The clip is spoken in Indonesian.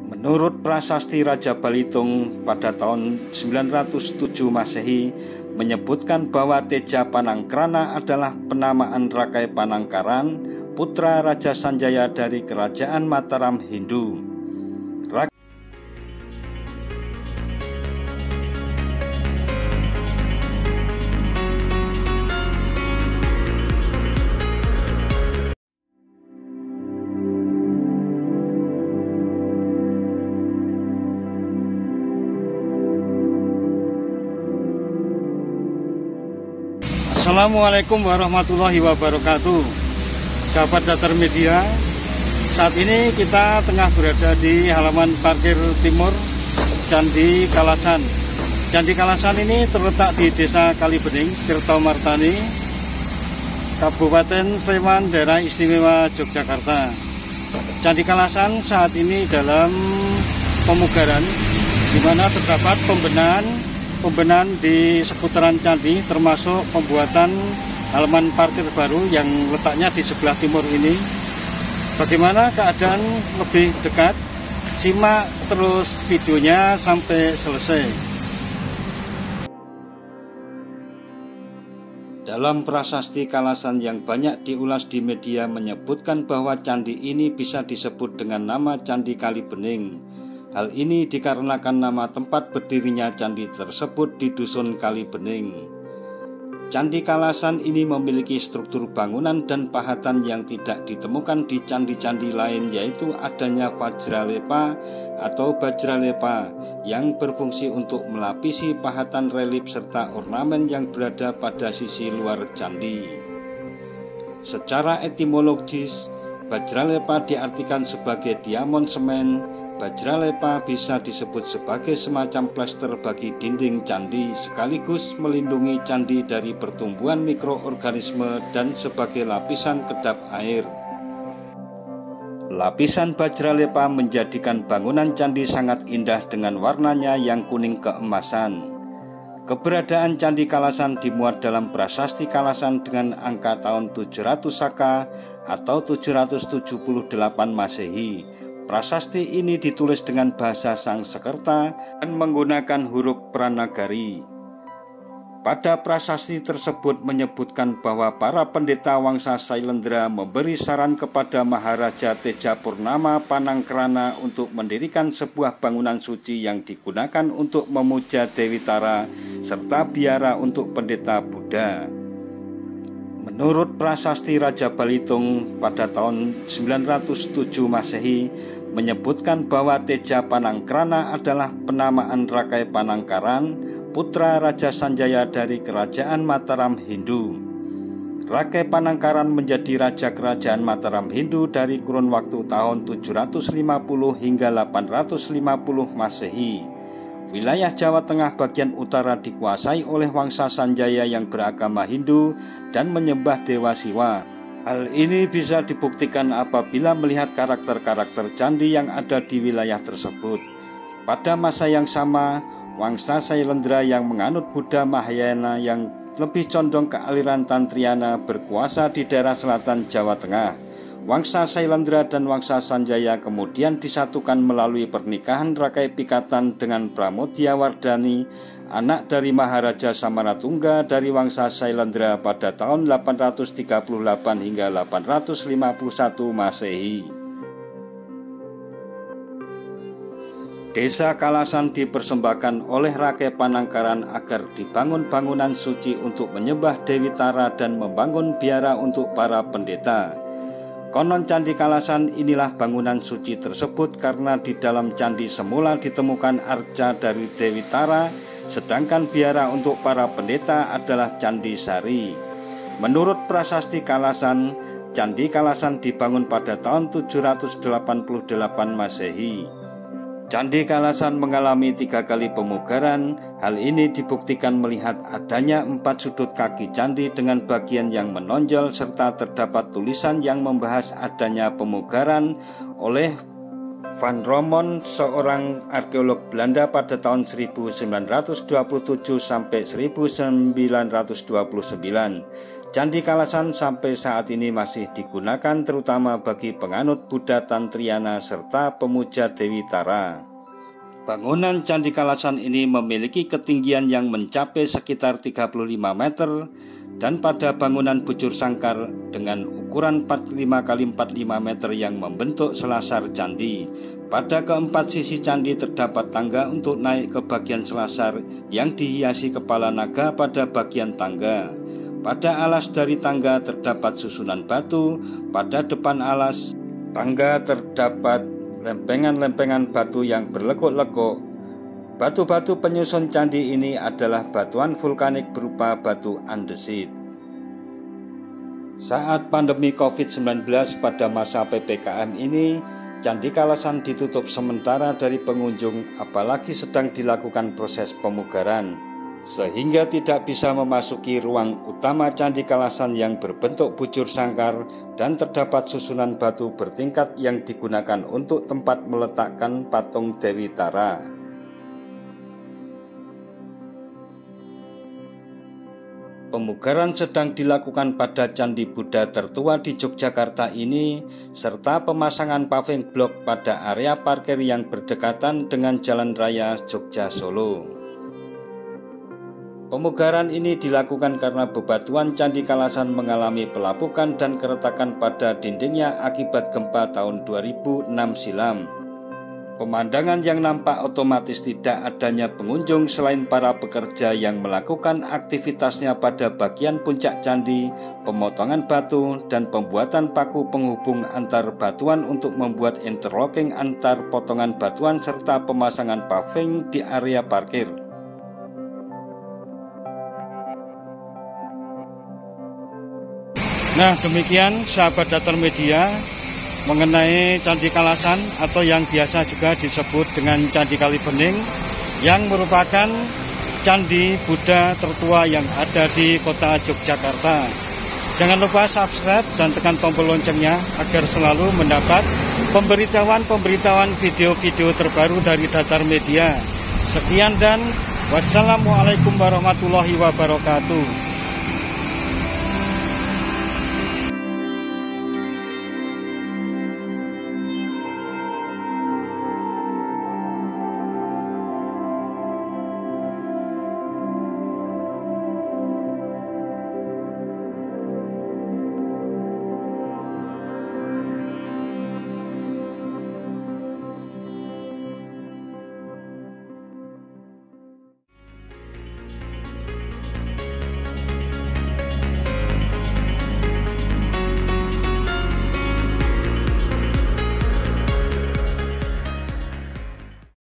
Menurut prasasti Raja Balitung pada tahun 907 Masehi menyebutkan bahwa Teja Panangkrana adalah penamaan Rakai Panangkaran, putra Raja Sanjaya dari Kerajaan Mataram, Hindu. Assalamualaikum warahmatullahi wabarakatuh. Sahabat Datar Media, saat ini kita tengah berada di halaman parkir timur Candi Kalasan. Candi Kalasan ini terletak di Desa Kalibening, Tirtomartani, Kabupaten Sleman, Daerah Istimewa Yogyakarta. Candi Kalasan saat ini dalam pemugaran, di mana terdapat pembenahan di seputaran candi, termasuk pembuatan halaman parkir baru yang letaknya di sebelah timur ini. Bagaimana keadaan lebih dekat? Simak terus videonya sampai selesai. Dalam prasasti Kalasan yang banyak diulas di media menyebutkan bahwa candi ini bisa disebut dengan nama Candi Kalibening. Hal ini dikarenakan nama tempat berdirinya candi tersebut di Dusun Kalibening. Candi Kalasan ini memiliki struktur bangunan dan pahatan yang tidak ditemukan di candi-candi lain, yaitu adanya Vajralepa atau Bajralepa yang berfungsi untuk melapisi pahatan relief serta ornamen yang berada pada sisi luar candi. Secara etimologis, Bajralepa diartikan sebagai diamond semen. Bajralepa bisa disebut sebagai semacam plester bagi dinding candi, sekaligus melindungi candi dari pertumbuhan mikroorganisme dan sebagai lapisan kedap air. Lapisan Bajralepa menjadikan bangunan candi sangat indah dengan warnanya yang kuning keemasan. Keberadaan Candi Kalasan dimuat dalam prasasti Kalasan dengan angka tahun 700 Saka atau 778 Masehi. Prasasti ini ditulis dengan bahasa Sangsekerta dan menggunakan huruf Pranagari. Pada prasasti tersebut menyebutkan bahwa para pendeta Wangsa Sailendra memberi saran kepada Maharaja Teja Purnama Panangkrana untuk mendirikan sebuah bangunan suci yang digunakan untuk memuja Dewi Tara serta biara untuk pendeta Buddha. Menurut prasasti Raja Balitung pada tahun 907 Masehi menyebutkan bahwa Teja Panangkrana adalah penamaan Rakai Panangkaran, putra Raja Sanjaya dari Kerajaan Mataram, Hindu. Rakai Panangkaran menjadi raja Kerajaan Mataram, Hindu dari kurun waktu tahun 750 hingga 850 Masehi. Wilayah Jawa Tengah bagian utara dikuasai oleh Wangsa Sanjaya yang beragama Hindu dan menyembah Dewa Siwa. Hal ini bisa dibuktikan apabila melihat karakter-karakter candi yang ada di wilayah tersebut. Pada masa yang sama, Wangsa Sailendra yang menganut Buddha Mahayana yang lebih condong ke aliran Tantriana berkuasa di daerah selatan Jawa Tengah. Wangsa Sailendra dan Wangsa Sanjaya kemudian disatukan melalui pernikahan Rakai Pikatan dengan Pramodyawardhani, anak dari Maharaja Samaratungga dari Wangsa Sailendra pada tahun 838 hingga 851 Masehi. Desa Kalasan dipersembahkan oleh Rakai Panangkaran agar dibangun bangunan suci untuk menyembah Dewi Tara dan membangun biara untuk para pendeta. Konon Candi Kalasan inilah bangunan suci tersebut karena di dalam candi semula ditemukan arca dari Dewi Tara, sedangkan biara untuk para pendeta adalah Candi Sari. Menurut prasasti Kalasan, Candi Kalasan dibangun pada tahun 788 Masehi. Candi Kalasan mengalami 3 kali pemugaran. Hal ini dibuktikan melihat adanya 4 sudut kaki candi dengan bagian yang menonjol serta terdapat tulisan yang membahas adanya pemugaran oleh Van Romon, seorang arkeolog Belanda pada tahun 1927 sampai 1929. Candi Kalasan sampai saat ini masih digunakan terutama bagi penganut Buddha Tantriana serta pemuja Dewi Tara. Bangunan Candi Kalasan ini memiliki ketinggian yang mencapai sekitar 35 meter dan pada bangunan bujur sangkar dengan ukuran 45 x 45 meter yang membentuk selasar candi. Pada keempat sisi candi terdapat tangga untuk naik ke bagian selasar yang dihiasi kepala naga pada bagian tangga. Pada alas dari tangga terdapat susunan batu. Pada depan alas tangga terdapat lempengan-lempengan batu yang berlekuk-lekuk. Batu-batu penyusun candi ini adalah batuan vulkanik berupa batu andesit. Saat pandemi COVID-19 pada masa PPKM ini, Candi Kalasan ditutup sementara dari pengunjung apalagi sedang dilakukan proses pemugaran, sehingga tidak bisa memasuki ruang utama Candi Kalasan yang berbentuk bujur sangkar dan terdapat susunan batu bertingkat yang digunakan untuk tempat meletakkan patung Dewi Tara. Pemugaran sedang dilakukan pada Candi Buddha tertua di Yogyakarta ini, serta pemasangan paving block pada area parkir yang berdekatan dengan Jalan Raya Jogja Solo. Pemugaran ini dilakukan karena bebatuan Candi Kalasan mengalami pelapukan dan keretakan pada dindingnya akibat gempa tahun 2006 silam. Pemandangan yang nampak otomatis tidak adanya pengunjung selain para pekerja yang melakukan aktivitasnya pada bagian puncak candi, pemotongan batu, dan pembuatan paku penghubung antar batuan untuk membuat interlocking antar potongan batuan serta pemasangan paving di area parkir. Nah, demikian sahabat Datar Media mengenai Candi Kalasan atau yang biasa juga disebut dengan Candi Kalibening, yang merupakan candi Buddha tertua yang ada di kota Yogyakarta. Jangan lupa subscribe dan tekan tombol loncengnya agar selalu mendapat pemberitahuan video-video terbaru dari Datar Media. Sekian dan wassalamualaikum warahmatullahi wabarakatuh.